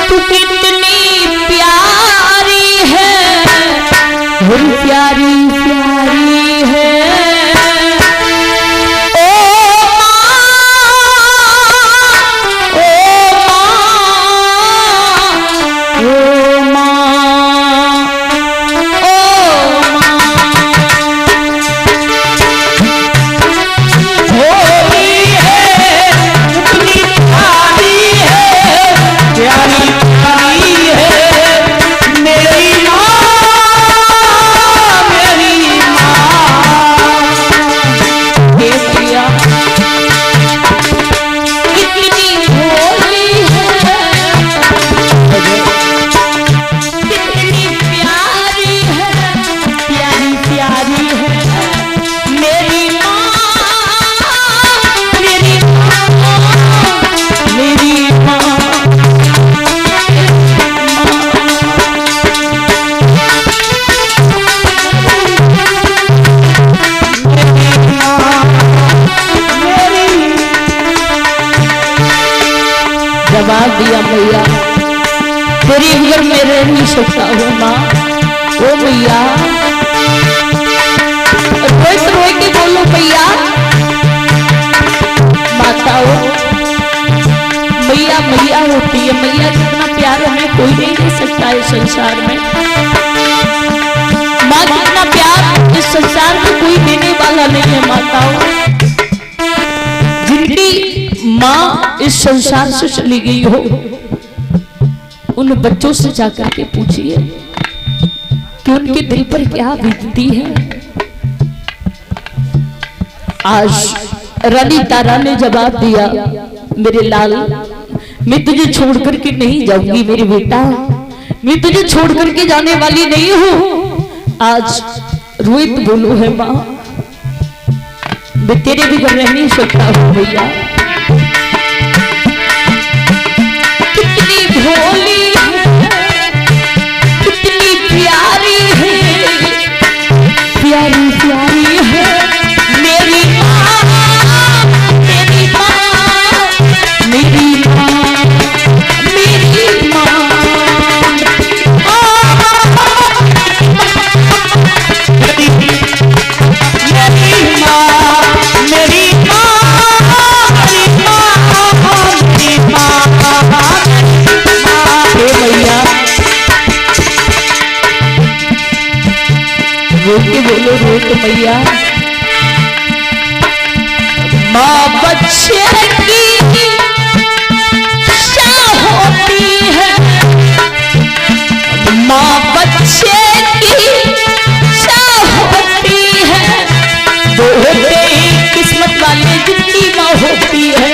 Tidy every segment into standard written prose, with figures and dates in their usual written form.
तू कितनी प्यारी है, प्यारी प्यारी है। जवाब दिया मैया तेरी घर में रह नहीं सकता हूँ माँ। ओ मैया रोए के बोलो मैया, माताओं मैया मैया होती है। मैया जितना प्यार हमें कोई नहीं दे सकता है संसार में। माँ जितना प्यार इस संसार में कोई देने वाला नहीं है। माताओं जिनकी माँ इस संसार से चली गई हो उन बच्चों से जाकर के पूछिए कि उनके दिल पर क्या बीतती है। आज रानी तारा ने जवाब दिया, मेरे लाल मैं तुझे छोड़ करके नहीं जाऊंगी मेरे बेटा, मैं तुझे छोड़ करके जाने वाली नहीं हूं। आज रोहित बोलो है माँ, मैं तेरे भी घर रह नहीं सकता हूं भैया। कितनी भोली है, कितनी प्यारी है, प्यारी प्यारी है मेरी माँ, मेरी माँ, मेरी माँ, मेरी माँ। बोलो रोट मैया, माँ बच्चे की शाह होती है, माँ बच्चे की शाह होती है। वो होते ही किस्मत वाले जितनी माँ होती है,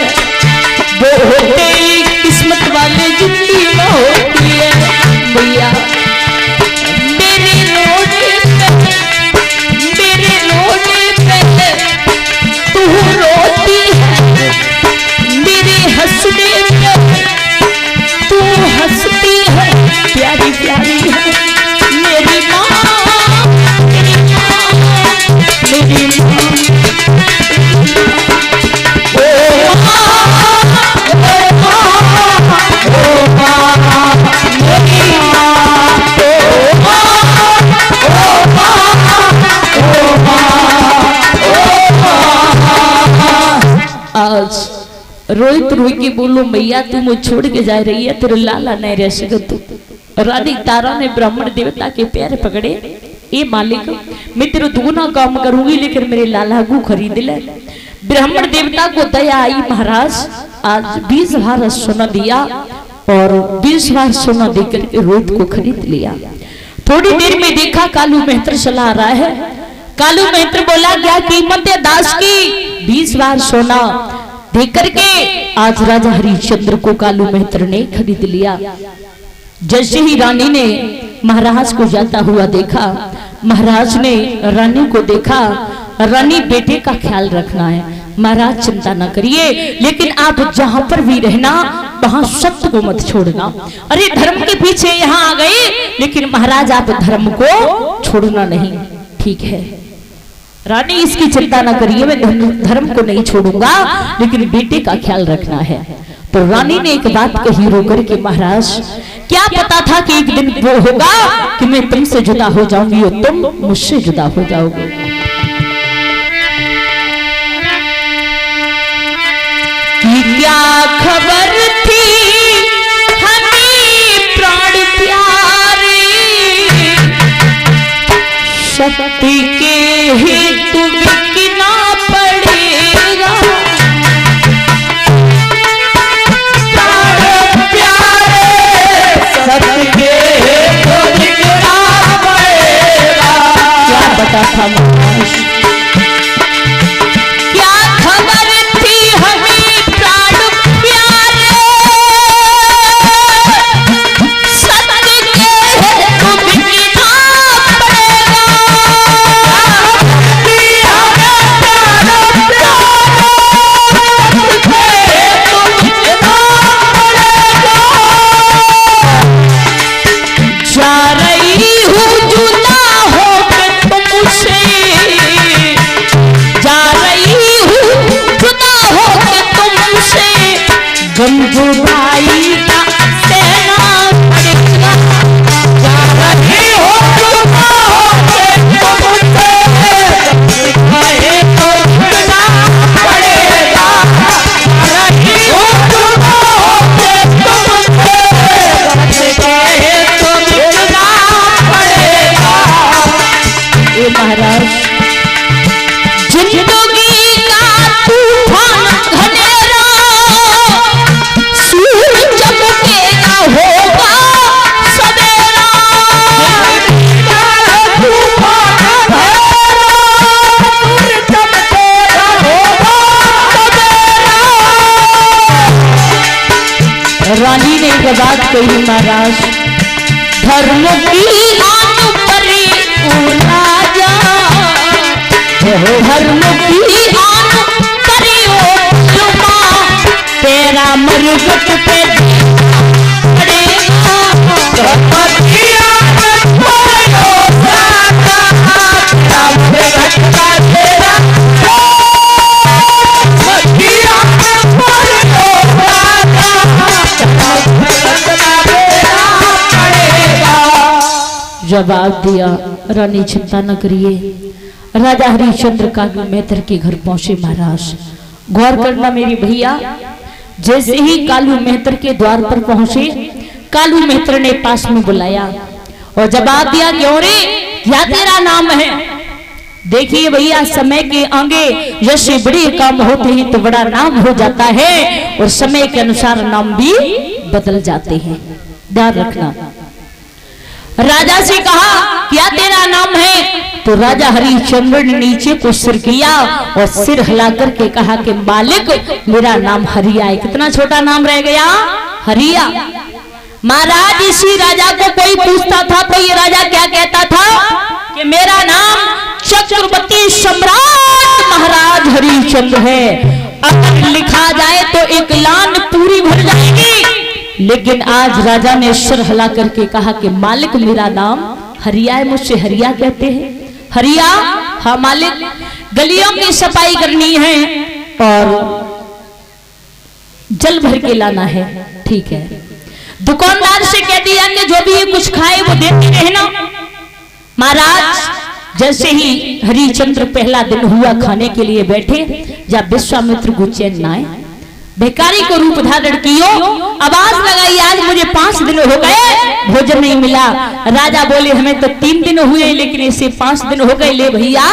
वो होते ही किस्मत वाले जितनी माँ होती है। भैया प्यारी प्यारी है मेरी माँ, मेरी माँ, मेरी माँ। ओ माँ, मेरी माँ, आज रोहित रोई के बोलो मैया तू मुझे छोड़ के जा रही है, तेरे लाला नहीं रह सके तू। रानी तारा ने ब्राह्मण देवता के पैर पकड़े, ए मालिक मैं तेरे दुगना काम करूंगी लेकिन मेरे लाला को खरीद ले। ब्राह्मण देवता को दया आई, महाराज आज 20 भार सोना दिया और 20 भार सोना देकर के रोहित को खरीद लिया। थोड़ी देर में देखा कालू मेहतर चला आ रहा है। कालू मेहतर बोला क्या कीमत है दास की? 20 भार सोना देकर के आज राजा हरिश्चंद्र को कालू मेहतर ने खरीद लिया। जैसे ही रानी ने महाराज को जाता हुआ देखा, महाराज ने रानी को देखा, रानी बेटे का ख्याल रखना है, महाराज चिंता न करिए लेकिन आप जहां पर भी रहना वहां सत्य को मत छोड़ना। अरे धर्म के पीछे यहाँ आ गए लेकिन महाराज आप धर्म को छोड़ना नहीं। ठीक है रानी इसकी चिंता न करिए, मैं धर्म को नहीं छोड़ूंगा लेकिन बेटे का ख्याल रखना है। तो रानी ने एक बात कही रो करके, महाराज क्या पता था कि एक दिन वो होगा कि मैं तुमसे जुदा हो जाऊंगी और तुम मुझसे जुदा हो जाओगे। कि क्या खबर थी हमें प्राण प्यारे, शक्ति के हेतु बिकना पड़ेगा। प्राण प्यारे सत्य के हेतु बिकना पड़ेगा। क्या पता था महाराज, क्या खबर थी हमें प्राण प्यारे, सत्य के हेतु बिकना पड़ेगा। जा रही हूँ जुदा होके तुमसे, जा रही हूँ जुदा होके तुमसे, गम जुदाई का सहना पड़ेगा। जा रही हूँ जुदा होके तुमसे, गम जुदाई तो जुड़ना पड़ेगा। जा रही हूँ जुदा होके तुमसे, तो जुड़ना पड़ेगा। ए महाराज, जिंदगी का तूफान घनेरा, सूरज चमकेगा होगा सवेरा। तूफान घनेरा, सूरज चमकेगा होगा सवेरा। रानी ने एक बात कही, महाराज धर्म की आन परी ओ राजा, धर्म की आन परी ओ जुमा, तेरा मरगट पे पड़ेगा। धर्म की आन परी ओ राजा, तेरा मरगट पे तेरा जवाब दिया। रानी चिंता न करिए, राजा हरिश्चंद्र कालू मेहतर के घर पहुंचे। महाराज गौर करना मेरी भैया, जैसे ही कालू मेहतर के द्वार पर पहुंचे, कालू मेहतर ने पास में बुलाया और जवाब दिया, क्यों रे, क्या तेरा नाम है? देखिए भैया, समय के आगे जैसे बड़े काम होते हैं तो बड़ा नाम हो जाता है और समय के अनुसार नाम भी बदल जाते हैं, ध्यान रखना। राजा से कहा, क्या तेरा नाम है? तो राजा हरिश्चंद्र ने नीचे को सिर किया और सिर हिला करके कहा कि मालिक, मेरा नाम हरिया है। कितना छोटा नाम रह गया, हरिया। महाराज इसी राजा को कोई पूछता था तो ये राजा क्या कहता था कि मेरा नाम चक्रवर्ती सम्राट महाराज हरिश्चंद्र है। अगर लिखा जाए तो एक लान पूरी भर जाएगी, लेकिन आज राजा ने सिर हिला करके कहा कि मालिक, मेरा नाम हरिया है, मुझसे हरिया कहते हैं। हरिया, हाँ मालिक, गलियों की सफाई करनी है और जल भर के लाना है। ठीक है। दुकानदार से कह दिया कि जो भी ये कुछ खाए वो देते रहना। महाराज जैसे ही हरिश्चंद्र पहला दिन हुआ खाने के लिए बैठे, जब विश्वामित्र को चैन न आए, भिखारी को रूप धारण कियो, आवाज लगाई, आज मुझे 5 दिन हो गए भोजन नहीं मिला। राजा बोले, हमें तो 3 दिन हुए लेकिन इसे 5 दिन हो गए, ले भैया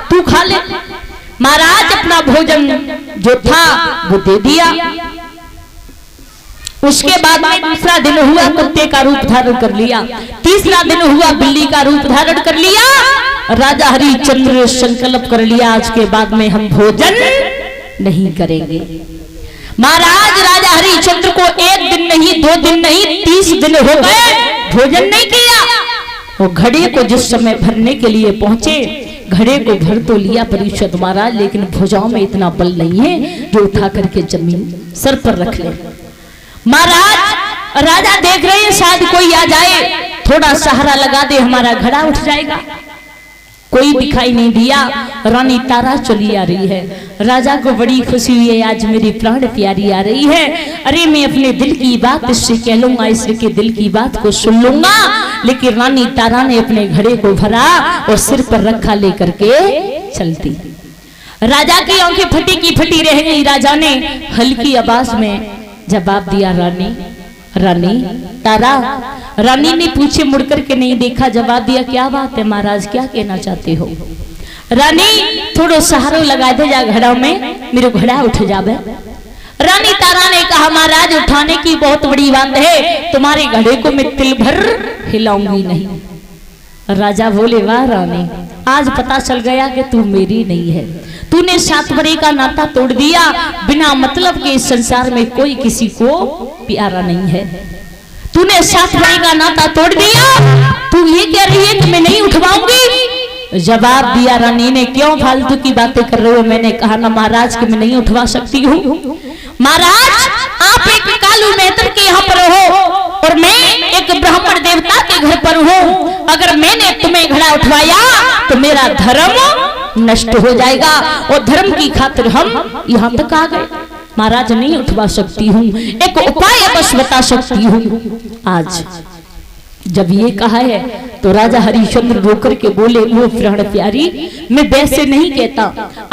तू खा ले। महाराज अपना भोजन जो था वो दे दिया। उसके बाद में दूसरा दिन हुआ, कुत्ते का रूप धारण कर लिया। तीसरा दिन हुआ, बिल्ली का रूप धारण कर लिया। राजा हरिश्चंद्र ने संकल्प कर लिया, आज के बाद में हम भोजन नहीं करेंगे। महाराज राजा हरिश्चंद्र को 1 दिन नहीं, 2 दिन नहीं, 30 दिन हो गए भोजन नहीं किया। वो घड़े को जिस समय भरने के लिए पहुंचे, घड़े को भर तो लिया परीक्षित महाराज, लेकिन भुजाओं में इतना बल नहीं है जो उठा करके जमीन सर पर रख ले। महाराज राजा देख रहे हैं शायद कोई आ जाए, थोड़ा सहारा लगा दे, हमारा घड़ा उठ जाएगा। कोई दिखाई नहीं दिया। रानी तारा चली आ रही है। राजा को बड़ी खुशी हुई है, आज मेरी प्राण प्यारी आ रही है। अरे मैं अपने दिल की बात इससे कह लूंगा, इसके दिल की बात को सुन लूंगा। लेकिन रानी तारा ने अपने घड़े को भरा और सिर पर रखा लेकर के चलती। राजा की आंखें फटी की फटी रह गई। राजा ने हल्की आवाज में जवाब दिया, रानी रानी तारा। रानी ने पूछे मुड़कर के नहीं देखा, जवाब दिया, क्या बात है महाराज, क्या कहना चाहते हो? रानी थोड़ो सहारो लगा दे जा घड़ा में, मेरे घड़ा उठ जावे। रानी तारा ने कहा, महाराज उठाने की बहुत बड़ी बात है, तुम्हारे घड़े को मैं तिल भर हिलाऊंगी नहीं। राजा बोले, वाह रानी, आज पता चल गया कि तू मेरी नहीं है। तूने 7 बड़े का नाता तोड़ दिया। बिना मतलब के इस संसार में कोई किसी को प्यारा नहीं है। तूने 7 बड़े का नाता तोड़ दिया। तू ये कह रही है कि मैं नहीं उठवाऊंगी? जवाब दिया रानी ने, क्यों फालतू की बातें कर रहे हो? मैंने कहा ना महाराज कि मैं नहीं उठवा सकती हूँ। महाराज आप एक कालू मेहतर के यहाँ पर हो और मैं एक ब्राह्मण देवता के घर पर हूँ। अगर मैंने तुम्हें घड़ा उठवाया तो मेरा धर्म नष्ट हो जाएगा और धर्म की खातिर हम यहाँ तक आ गए। महाराज नहीं उठवा सकती हूँ, एक उपाय बस बता सकती हूँ। आज जब ये कहा है तो राजा हरिश्चंद्र रोकर के बोले, वो प्राण प्यारी, मैं वैसे नहीं कहता।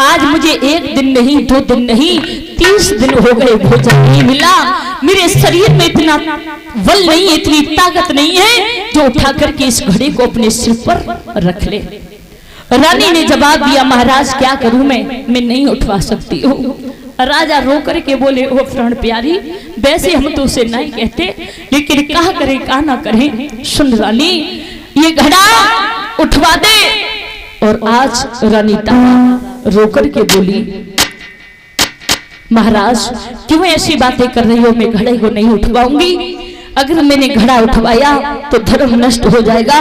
आज मुझे 1 दिन नहीं, 2 दिन नहीं, 30 दिन हो गए भोजन नहीं मिला। मेरे शरीर में इतना बल नहीं, इतनी ताकत नहीं है जो उठा करके इस घड़े को अपने सिर पर रख ले। रानी ने जवाब दिया, महाराज क्या करूं मैं नहीं उठवा सकती हूँ। राजा रो करके बोले, ओ प्राण प्यारी, वैसे हम तो उसे नहीं कहते, लेकिन कहा करें कहा ना करें। सुन रानी, ये घड़ा उठवा दे। और आज रानी तारा रो करके बोली, महाराज क्यों ऐसी बातें कर रही हो? मैं घड़े को नहीं उठवाऊंगी। अगर मैंने घड़ा उठवाया तो धर्म नष्ट हो जाएगा।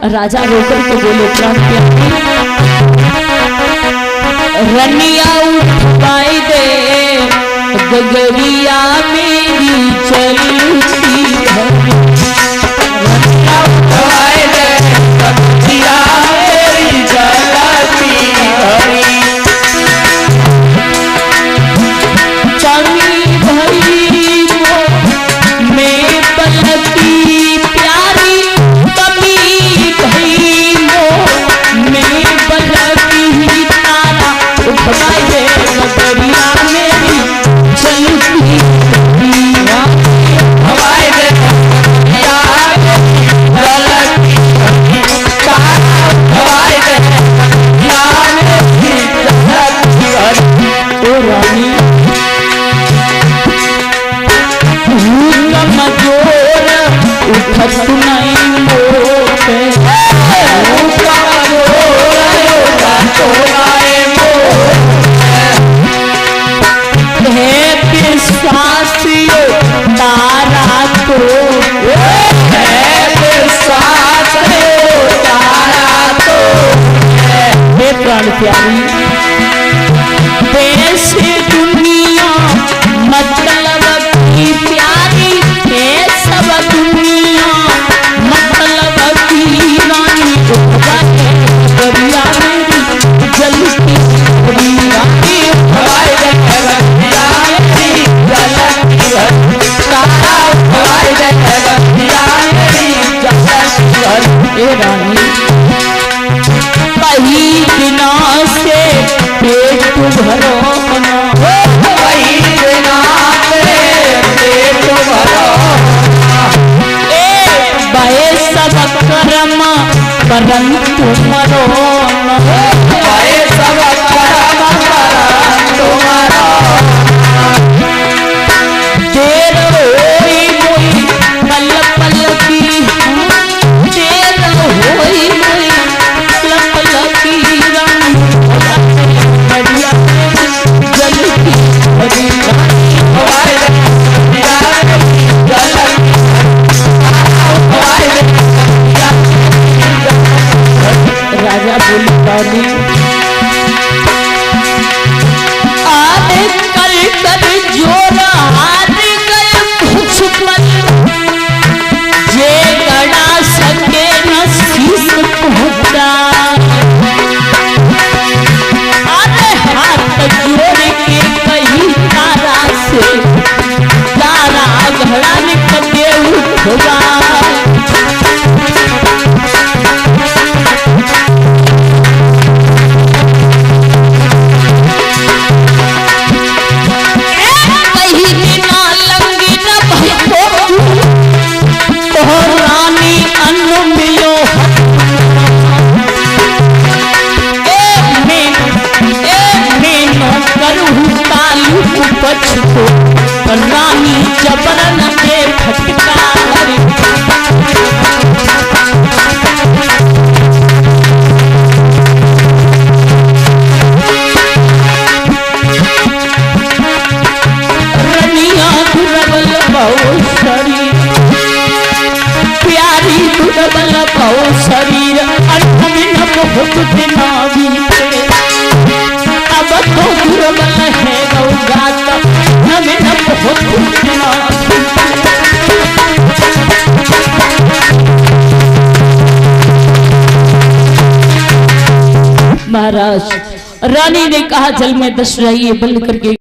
राजा रो करके बोले, प्राण प्यारी, रनिया उठवाई दे, गगरिया मेरी चलती है। रनिया उठवाई दे, गगरिया मेरी चलती है। चली भई वो मैं पलकी प्यारी, कभी भई वो मैं पलकी तारा, उठवाई दे गगरिया मेरी चलती है। उठवाई दे गगरिया मेरी चलती है। उठवाई दे गगरिया मेरी चलती है। ओ रानी कमजोर उठत नहीं मोटे, है पिशाचियो तारा तो, है पिशाचियो तारा तो। हे प्राण प्यारी, देश दुनिया मतलब की प्यारी है, सब दुनिया मतलब की रानी। उठवाए गगरिया मेरी जलती है। रानी उठवाए गगरिया मेरी जलती है। तारा उठवाए गगरिया मेरी जलती है। ए रानी, कहीं बिना से पेट भरो ना, कहीं बिना से पेट भरो ना। ए बाए सब कर्म परंतु मरो ना, बाए सब कर्म परंतु मरो ना। देर होई मोई पल पल की, देर होई मोई पल पल की रानी। गगरिया जलती हरी रानी, हवाई गगरिया जलती हवाई गगरिया। राजा रानी जबरन के फटकार रनिया दुर्बल बहु शरीर प्यारी दुर्बल बहु शरीर अर्थ में न बहुत दिना बीते अब तो दुर्बल है गौगात हमें न बहुत दिना महाराज रानी ने कहा जल में दस रहिए बंद करके